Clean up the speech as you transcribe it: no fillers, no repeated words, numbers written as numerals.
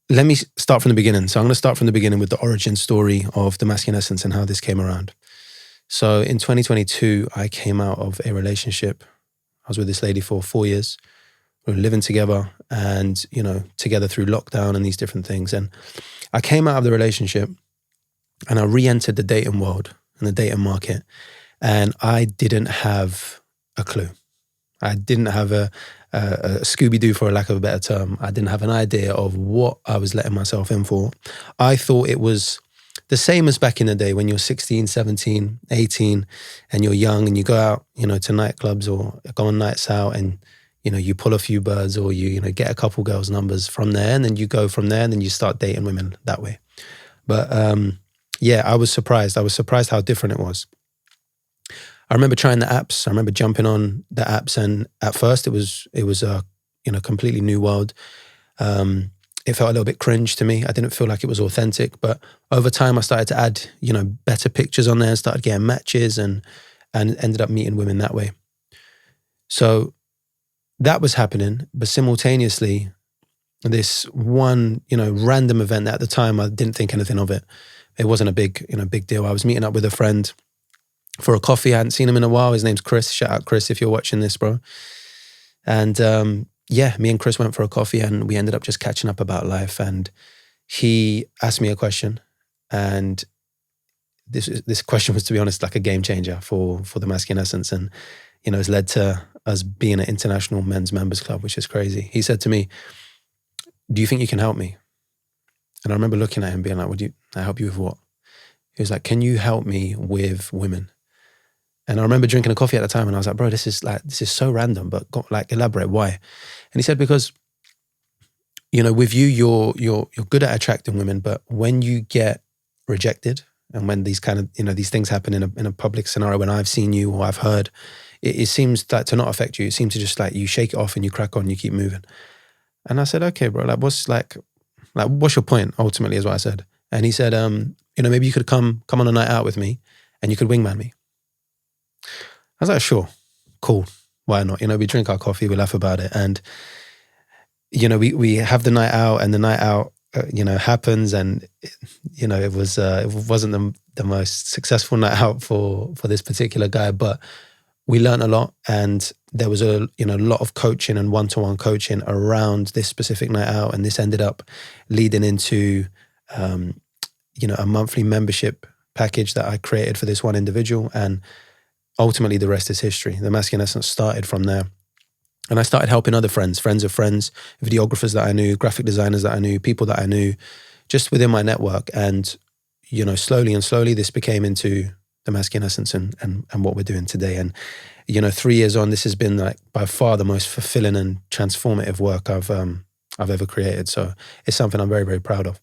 let me start from the beginning. So I'm going to start from the beginning with the origin story of the Maskülen Essence and how this came around. So in 2022, I came out of a relationship. I was with this lady for 4 years. We were living together and, together through lockdown and these different things. And I came out of the relationship and I re-entered the dating world and the dating market. And I didn't have a clue. I didn't have a Scooby-Doo, for a lack of a better term. I didn't have an idea of what I was letting myself in for. I thought it was the same as back in the day when you're 16, 17, 18, and you're young and you go out, to nightclubs or go on nights out and, you pull a few birds or you get a couple girls' numbers from there, and then you go from there and then you start dating women that way. But I was surprised. I was surprised how different it was. I remember trying the apps. I remember jumping on the apps, and at first it was a completely new world. It felt a little bit cringe to me. I didn't feel like it was authentic. But over time, I started to add better pictures on there, and started getting matches, and ended up meeting women that way. So that was happening, but simultaneously, this one random event that at the time I didn't think anything of it. It wasn't a big deal. I was meeting up with a friend for a coffee. I hadn't seen him in a while. His name's Chris. Shout out Chris if you're watching this, bro. And me and Chris went for a coffee and we ended up just catching up about life. And he asked me a question, and this question was, to be honest, like a game changer for the Maskülen Essence, and it's led to us being an international men's members club, which is crazy. He said to me, "Do you think you can help me?" And I remember looking at him being like, "Would you? I help you with what?" He was like, "Can you help me with women?" And I remember drinking a coffee at the time and I was like, "Bro, this is so random, but elaborate, why?" And he said, "Because, with you, you're good at attracting women, but when you get rejected and when these kind of, these things happen in a public scenario, when I've seen you or I've heard, it seems like to not affect you. It seems to just you shake it off and you crack on, you keep moving." And I said, "Okay, bro, what's your point ultimately," is what I said. And he said, "Maybe you could come on a night out with me and you could wingman me." I was like, "Sure, cool, why not?" We drink our coffee, we laugh about it, and we have the night out, and the night out, happens, and it wasn't the most successful night out for this particular guy, but we learned a lot, and there was a lot of coaching and one-to-one coaching around this specific night out, and this ended up leading into a monthly membership package that I created for this one individual, and ultimately the rest is history. The Maskülen Essence started from there. And I started helping other friends of friends, videographers that I knew, graphic designers that I knew, people that I knew, just within my network. And, slowly this became into the Maskülen Essence and what we're doing today. And, 3 years on, this has been by far the most fulfilling and transformative work I've ever created. So it's something I'm very, very proud of.